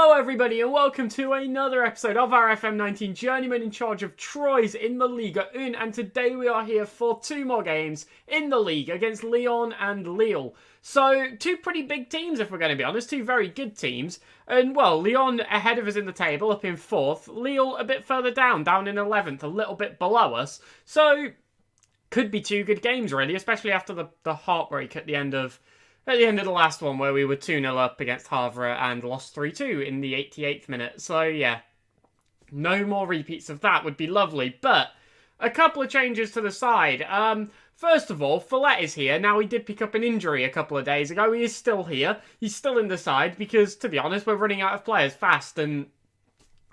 Hello everybody and welcome to another episode of our FM19 Journeyman in charge of Troyes in the Liga 1, and today we are here for two more games in the league against Lyon and Lille. So, two pretty big teams if we're going to be honest, two very good teams. And well, Lyon ahead of us in the table, up in 4th, Lille a bit further down in 11th, a little bit below us. So, could be two good games really, especially after the heartbreak at the end of the last one where we were 2-0 up against Havre and lost 3-2 in the 88th minute. So yeah, no more repeats of that would be lovely. But a couple of changes to the side. First of all, Follett is here. Now, he did pick up an injury a couple of days ago. He is still here. He's still in the side because, to be honest, we're running out of players fast and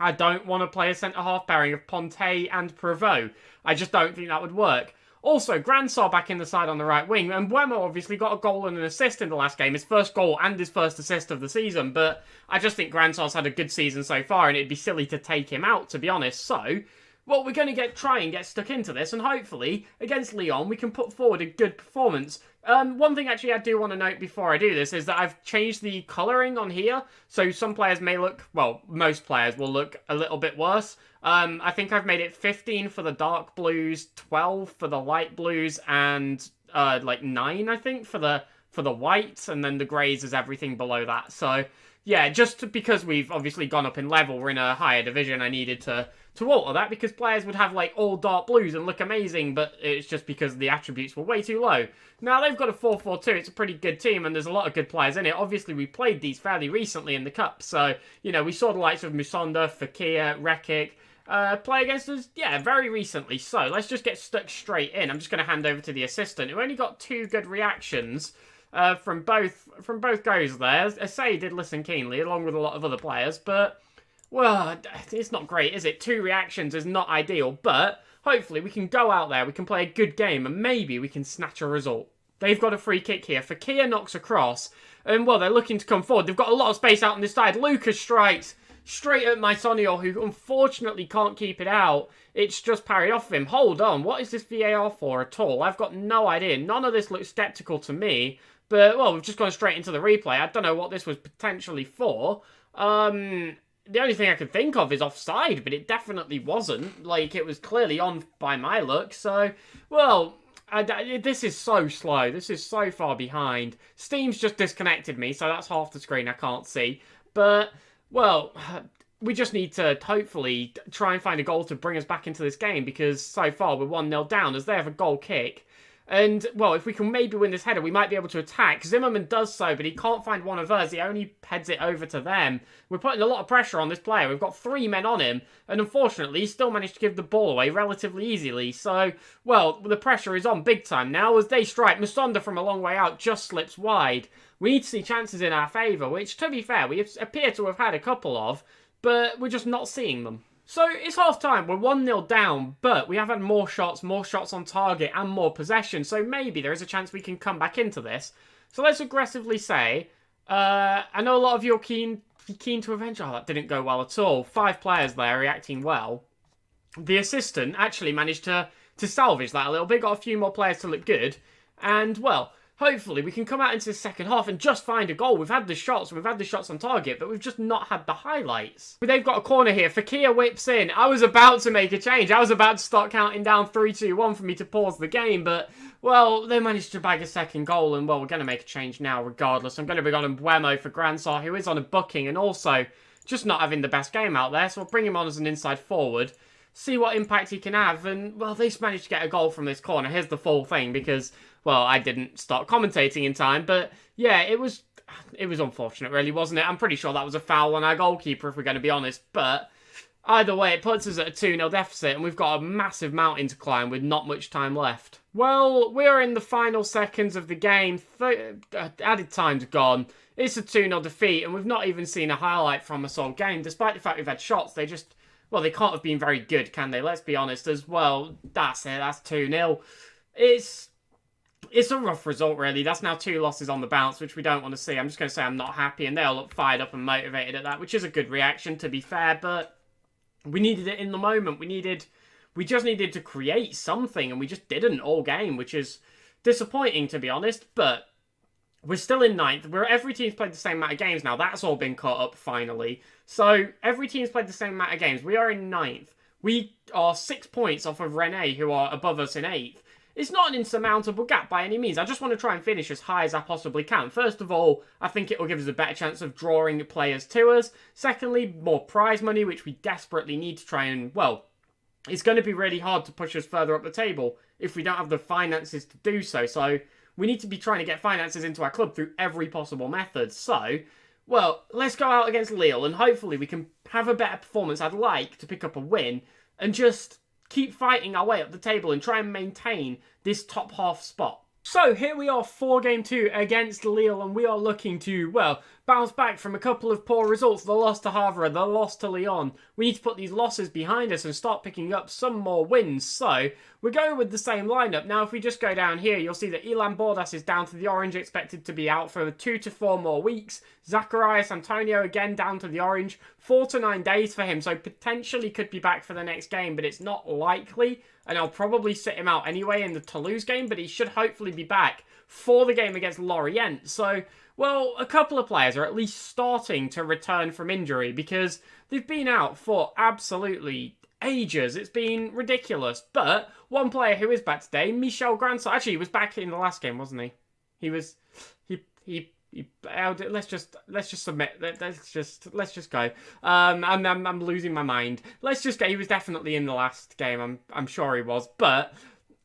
I don't want to play a centre-half pairing of Ponte and Prevot. I just don't think that would work. Also, Grandsar back in the side on the right wing, and Buemo obviously got a goal and an assist in the last game, his first goal and his first assist of the season, but I just think Grandsar's had a good season so far, and it'd be silly to take him out, to be honest. So, well, we're going to try and get stuck into this, and hopefully, against Lyon, we can put forward a good performance. One thing actually I do want to note before I do this is that I've changed the colouring on here, so some players may look, well, most players will look a little bit worse. I think I've made it 15 for the dark blues, 12 for the light blues, and like 9, I think, for the whites, and then the greys is everything below that. So yeah, just because we've obviously gone up in level, we're in a higher division, I needed to alter that because players would have like all dark blues and look amazing, but it's just because the attributes were way too low. Now they've got a 4-4-2, it's a pretty good team and there's a lot of good players in it. Obviously we played these fairly recently in the Cup, so you know, we saw the likes of Musonda, Fekir, Rekik play against us, yeah, very recently. So let's just get stuck straight in. I'm just going to hand over to the assistant, who only got 2 good reactions from both goes there. Asay did listen keenly, along with a lot of other players, but well, it's not great, is it? 2 reactions is not ideal, but hopefully we can go out there, we can play a good game, and maybe we can snatch a result. They've got a free kick here. Fekir knocks across, and well, they're looking to come forward. They've got a lot of space out on this side. Lucas strikes straight at Mysonior, who unfortunately can't keep it out. It's just parried off of him. Hold on, what is this VAR for at all? I've got no idea. None of this looks sceptical to me, but well, we've just gone straight into the replay. I don't know what this was potentially for. The only thing I could think of is offside, but it definitely wasn't. Like, it was clearly on by my look, so, well, this is so slow. This is so far behind. Steam's just disconnected me, so that's half the screen I can't see. But, well, we just need to hopefully try and find a goal to bring us back into this game, because so far we're 1-0 down as they have a goal kick. And, well, if we can maybe win this header, we might be able to attack. Zimmerman does so, but he can't find one of us. He only heads it over to them. We're putting a lot of pressure on this player. We've got 3 men on him. And unfortunately, he still managed to give the ball away relatively easily. So, well, the pressure is on big time now as they strike. Musonda from a long way out just slips wide. We need to see chances in our favour, which, to be fair, we appear to have had a couple of, but we're just not seeing them. So, it's half-time, we're 1-0 down, but we have had more shots on target, and more possession, so maybe there is a chance we can come back into this. So let's aggressively say, I know a lot of you are keen to avenge. Oh, that didn't go well at all. 5 players there reacting well. The assistant actually managed to salvage that a little bit, got a few more players to look good, and, well, hopefully we can come out into the second half and just find a goal. We've had the shots on target, but we've just not had the highlights. But they've got a corner here. Fekir whips in. I was about to make a change. I was about to start counting down 3, 2, 1 for me to pause the game, but, well, they managed to bag a second goal, and, well, we're going to make a change now regardless. I'm going to bring on Buemo for Grandsar, who is on a booking, and also just not having the best game out there, so we'll bring him on as an inside forward, see what impact he can have, and, well, they managed to get a goal from this corner. Here's the full thing, because, well, I didn't start commentating in time, but yeah, it was unfortunate really, wasn't it? I'm pretty sure that was a foul on our goalkeeper if we're going to be honest, but either way, it puts us at a 2-0 deficit and we've got a massive mountain to climb with not much time left. Well, we're in the final seconds of the game, added time's gone, it's a 2-0 defeat and we've not even seen a highlight from us all game, despite the fact we've had shots. They just, well, they can't have been very good, can they? Let's be honest as well. That's it, that's 2-0. It's a rough result, really. That's now 2 losses on the bounce, which we don't want to see. I'm just going to say I'm not happy, and they'll look fired up and motivated at that, which is a good reaction, to be fair, but we needed it in the moment. We just needed to create something, and we just didn't all game, which is disappointing, to be honest, but We're still in ninth. Every team's played the same amount of games now. That's all been caught up finally. So every team's played the same amount of games. We are in ninth. We are 6 points off of Rennes, who are above us in eighth. It's not an insurmountable gap by any means. I just want to try and finish as high as I possibly can. First of all, I think it will give us a better chance of drawing players to us. Secondly, more prize money, which we desperately need to try and, well, it's going to be really hard to push us further up the table if we don't have the finances to do so. So we need to be trying to get finances into our club through every possible method. So, well, let's go out against Lille and hopefully we can have a better performance. I'd like to pick up a win and just keep fighting our way up the table and try and maintain this top half spot. So here we are for game 2 against Lille, and we are looking to, well, bounce back from a couple of poor results. The loss to Havre, the loss to Lyon. We need to put these losses behind us and start picking up some more wins. So we're going with the same lineup. Now if we just go down here, you'll see that Ilan Bordas is down to the orange, expected to be out for 2 to 4 more weeks. Zacharias Antonio again down to the orange, 4 to 9 days for him, so potentially could be back for the next game, but it's not likely. And I'll probably sit him out anyway in the Toulouse game, but he should hopefully be back for the game against Lorient. So, well, a couple of players are at least starting to return from injury because they've been out for absolutely ages. It's been ridiculous. But one player who is back today, Michel Granson, actually he was back in the last game, wasn't he? Let's just submit. Let's just go. I'm losing my mind. Let's just go. He was definitely in the last game. I'm sure he was. But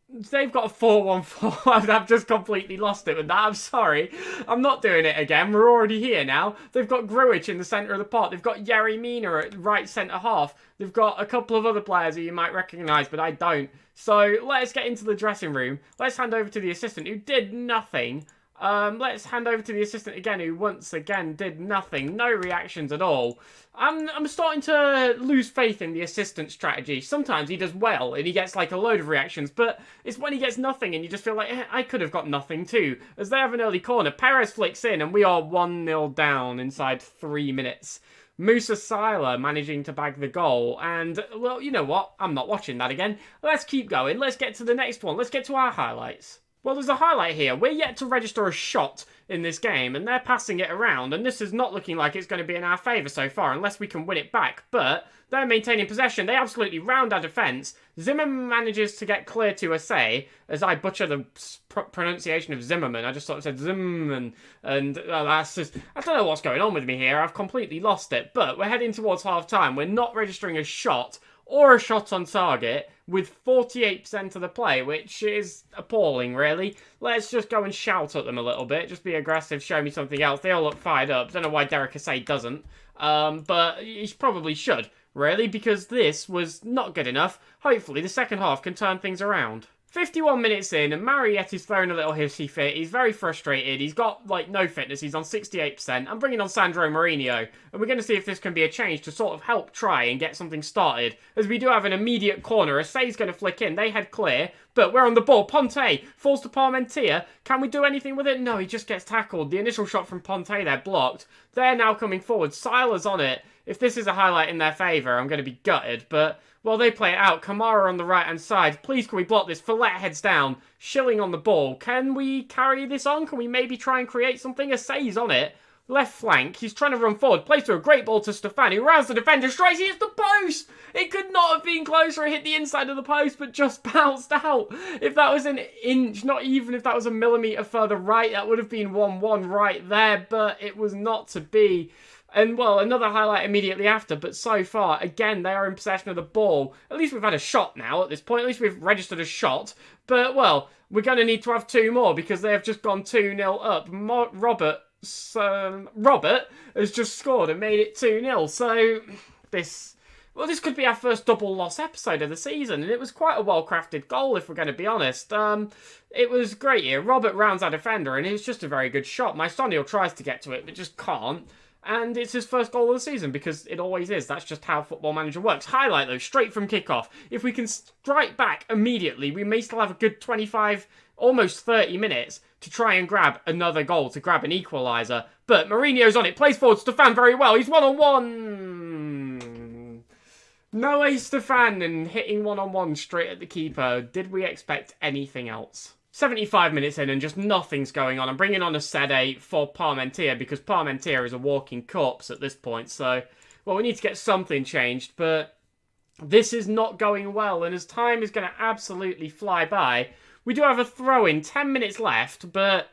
they've got a 4-1-4. I've just completely lost it with that. I'm sorry. I'm not doing it again. We're already here now. They've got Grujic in the centre of the pot. They've got Yerry Mina at right centre half. They've got a couple of other players who you might recognise, but I don't. So let's get into the dressing room. Let's hand over to the assistant who did nothing. Let's hand over to the assistant again, who once again did nothing. No reactions at all. I'm starting to lose faith in the assistant strategy. Sometimes he does well and he gets like a load of reactions, but it's when he gets nothing and you just feel like, I could have got nothing too. As they have an early corner, Perez flicks in and we are 1-0 down inside 3 minutes. Moussa Sila managing to bag the goal. And, well, you know what? I'm not watching that again. Let's keep going. Let's get to the next one. Let's get to our highlights. Well, there's a highlight here. We're yet to register a shot in this game, and they're passing it around, and this is not looking like it's going to be in our favour so far, unless we can win it back. But they're maintaining possession. They absolutely round our defence. Zimmerman manages to get clear to Assay, as I butcher the pronunciation of Zimmerman. I just sort of said Zimmerman, and that's just... I don't know what's going on with me here. I've completely lost it. But we're heading towards half-time. We're not registering a shot or a shot on target with 48% of the play, which is appalling, really. Let's just go and shout at them a little bit. Just be aggressive, show me something else. They all look fired up. Don't know why Derek Assay doesn't. But he probably should, really, because this was not good enough. Hopefully the second half can turn things around. 51 minutes in, and Marietti's throwing a little hissy fit. He's very frustrated. He's got, like, no fitness. He's on 68%. I'm bringing on Sandro Mourinho, and we're going to see if this can be a change to sort of help try and get something started, as we do have an immediate corner. Assay's going to flick in. They head clear, but we're on the ball. Ponte falls to Parmentier. Can we do anything with it? No, he just gets tackled. The initial shot from Ponte there blocked. They're now coming forward. Sila's on it. If this is a highlight in their favour, I'm going to be gutted, but... well, they play it out. Kamara on the right-hand side. Please, can we block this? Follett heads down. Schilling on the ball. Can we carry this on? Can we maybe try and create something? Assay's on it. Left flank. He's trying to run forward. Plays through a great ball to Stefan, who rounds the defender. Strikes. He hits the post. It could not have been closer. It hit the inside of the post, but just bounced out. If that was an inch, not even if that was a millimetre further right, that would have been 1-1 right there, but it was not to be. And, well, another highlight immediately after, but so far, again, they are in possession of the ball. At least we've had a shot now at this point. At least we've registered a shot. But, well, we're going to need to have 2 more because they have just gone 2-0 up. Robert has just scored and made it 2-0. So, this could be our first double loss episode of the season. And it was quite a well-crafted goal, if we're going to be honest. It was great here. Robert rounds our defender, and it's just a very good shot. Maisonio tries to get to it, but just can't. And it's his first goal of the season, because it always is. That's just how Football Manager works. Highlight, though, straight from kickoff. If we can strike back immediately, we may still have a good 25, almost 30 minutes to try and grab another goal, to grab an equaliser. But Mourinho's on it, plays forward, Stefan very well. He's one-on-one. No Stefan and hitting one-on-one straight at the keeper. Did we expect anything else? 75 minutes in and just nothing's going on. I'm bringing on a Sede for Parmentier because Parmentier is a walking corpse at this point. So, well, we need to get something changed, but this is not going well. And as time is going to absolutely fly by, we do have a throw-in, 10 minutes left, but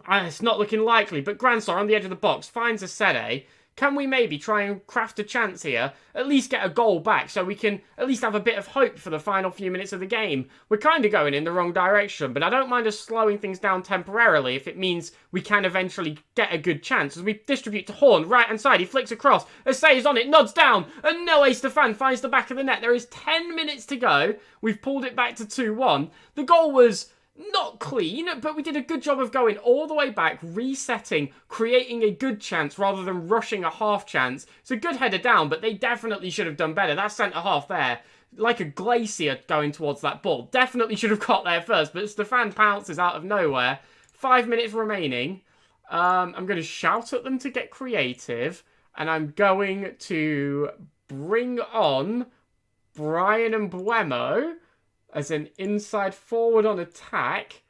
it's not looking likely. But Gransar on the edge of the box finds a Sede. Can we maybe try and craft a chance here? At least get a goal back so we can at least have a bit of hope for the final few minutes of the game. We're kind of going in the wrong direction, but I don't mind us slowing things down temporarily if it means we can eventually get a good chance. As we distribute to Horn, right-hand side, he flicks across. Assay is on it, nods down, and Noé Stefan finds the back of the net. There is 10 minutes to go. We've pulled it back to 2-1. The goal was not clean, but we did a good job of going all the way back, resetting, creating a good chance rather than rushing a half chance. It's a good header down, but they definitely should have done better. That centre-half there, like a glacier going towards that ball, definitely should have got there first, but Stefan pounces out of nowhere. 5 minutes remaining. I'm going to shout at them to get creative, and I'm going to bring on Brian and Buemo as an inside forward on attack,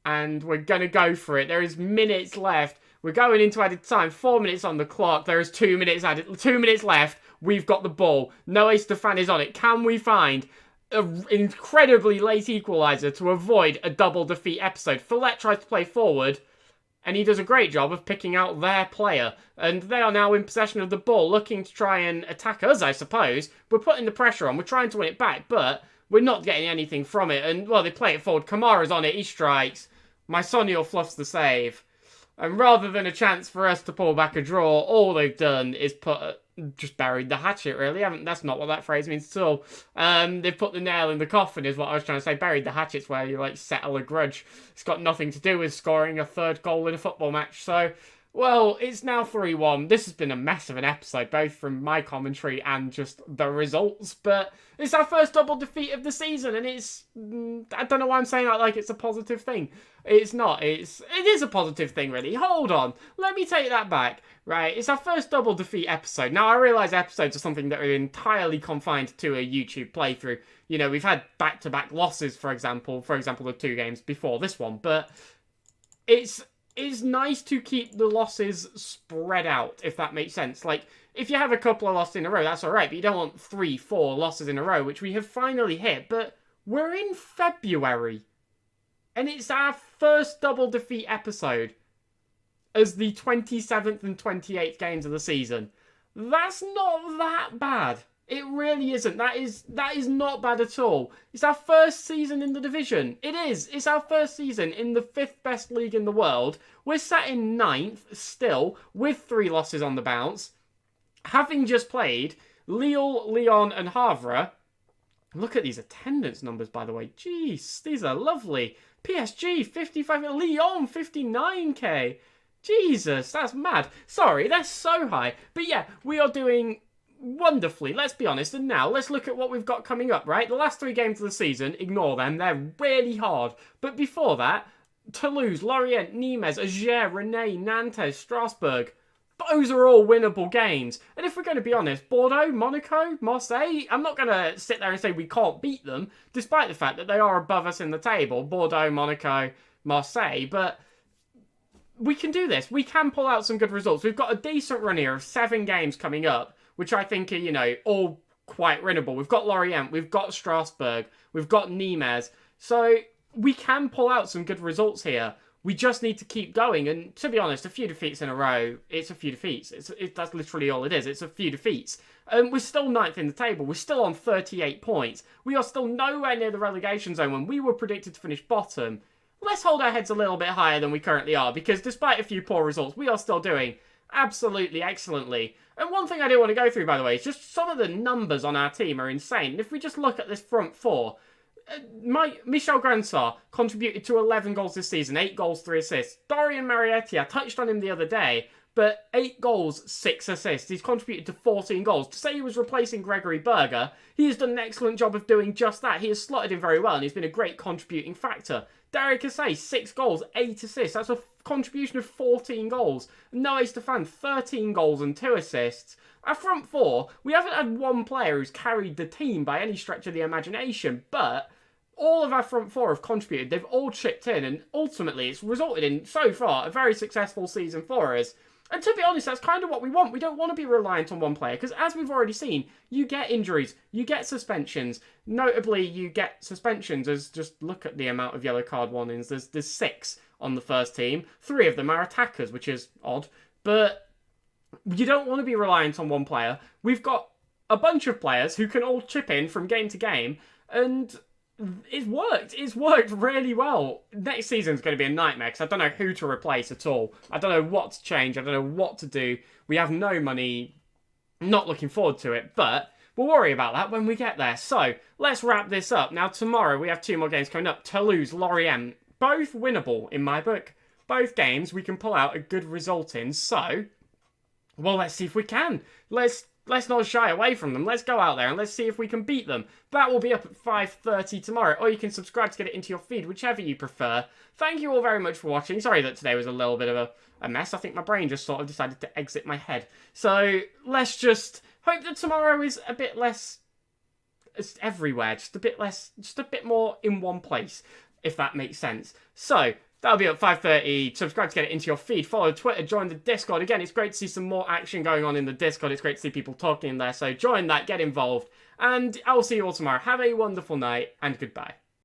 and we're going to go for it. There is minutes left. We're going into added time. 4 minutes on the clock. There is 2 minutes added. 2 minutes left. We've got the ball. Noé Stefan is on it. Can we find an incredibly late equaliser to avoid a double defeat episode? Follett tries to play forward, and he does a great job of picking out their player. And they are now in possession of the ball, looking to try and attack us, I suppose. We're putting the pressure on. We're trying to win it back, but we're not getting anything from it. And, well, they play it forward. Kamara's on it. He strikes. Mysonio fluffs the save. And rather than a chance for us to pull back a draw, all they've done is just buried the hatchet, really. That's not what that phrase means at all. They've put the nail in the coffin, is what I was trying to say. Buried the hatchet's where you, like, settle a grudge. It's got nothing to do with scoring a third goal in a football match. So, well, it's now 3-1. This has been a mess of an episode, both from my commentary and just the results. But it's our first double defeat of the season, and it's... I don't know why I'm saying that like it's a positive thing. It's not. It is a positive thing, really. Hold on. Let me take that back. Right, it's our first double defeat episode. Now, I realise episodes are something that are entirely confined to a YouTube playthrough. You know, we've had back-to-back losses, for example, the 2 games before this one. But it's nice to keep the losses spread out, if that makes sense. Like, if you have a couple of losses in a row, that's alright, but you don't want 3-4 losses in a row, which we have finally hit. But we're in February, and it's our first double defeat episode as the 27th and 28th games of the season. That's not that bad. It really isn't. That is not bad at all. It's our first season in the division. It is. It's our first season in the 5th best league in the world. We're sat in 9th still, with 3 losses on the bounce, having just played Lille, Lyon and Havre. Look at these attendance numbers, by the way. Jeez, these are lovely. PSG, 55, Lyon, 59k. Jesus, that's mad. Sorry, that's so high. But yeah, we are doing wonderfully, let's be honest. And now, let's look at what we've got coming up, right? The last 3 games of the season, ignore them. They're really hard. But before that, Toulouse, Lorient, Nîmes, Angers, Rennes, Nantes, Strasbourg. Those are all winnable games. And if we're going to be honest, Bordeaux, Monaco, Marseille, I'm not going to sit there and say we can't beat them, despite the fact that they are above us in the table. Bordeaux, Monaco, Marseille. But we can do this. We can pull out some good results. We've got a decent run here of 7 games coming up, which I think are, you know, all quite winnable. We've got Lorient, we've got Strasbourg, we've got Nîmes. So we can pull out some good results here. We just need to keep going. And to be honest, a few defeats in a row, it's a few defeats. That's literally all it is. It's a few defeats. We're still 9th in the table. We're still on 38 points. We are still nowhere near the relegation zone when we were predicted to finish bottom. Let's hold our heads a little bit higher than we currently are, because despite a few poor results, we are still doing absolutely excellently. And one thing I do want to go through, by the way, is just some of the numbers on our team are insane. And if we just look at this front 4, Michel Gransar contributed to 11 goals this season, 8 goals, 3 assists. Dorian Marietti, I touched on him the other day, but 8 goals, 6 assists. He's contributed to 14 goals. To say he was replacing Gregory Berger, he has done an excellent job of doing just that. He has slotted in very well, and he's been a great contributing factor. Derek Assay, 6 goals, 8 assists. That's a contribution of 14 goals. Noé Stefan, 13 goals and 2 assists. Our front 4, we haven't had one player who's carried the team by any stretch of the imagination, but all of our front four have contributed. They've all chipped in, and ultimately it's resulted in, so far, a very successful season for us. And to be honest, that's kind of what we want. We don't want to be reliant on one player, because as we've already seen, you get injuries, you get suspensions. Notably, you get suspensions as, just look at the amount of yellow card warnings. There's 6 on the first team. 3 of them are attackers, which is odd. But you don't want to be reliant on one player. We've got a bunch of players who can all chip in from game to game, and it's worked. It's worked really well. Next season's going to be a nightmare because I don't know who to replace at all. I don't know what to change. I don't know what to do. We have no money. Not looking forward to it, but we'll worry about that when we get there. So, let's wrap this up. Now, tomorrow we have 2 more games coming up. Toulouse, Lorient. Both winnable in my book. Both games we can pull out a good result in. So, well, let's see if we can. Let's not shy away from them. Let's go out there and let's see if we can beat them. That will be up at 5:30 tomorrow, or you can subscribe to get it into your feed, whichever you prefer. Thank you all very much for watching. Sorry that today was a little bit of a mess. I think my brain just sort of decided to exit my head. So let's just hope that tomorrow is a bit less everywhere, just a bit more in one place, if that makes sense. So that'll be at 5:30. Subscribe to get it into your feed. Follow Twitter. Join the Discord. Again, it's great to see some more action going on in the Discord. It's great to see people talking in there. So join that. Get involved. And I will see you all tomorrow. Have a wonderful night. And goodbye.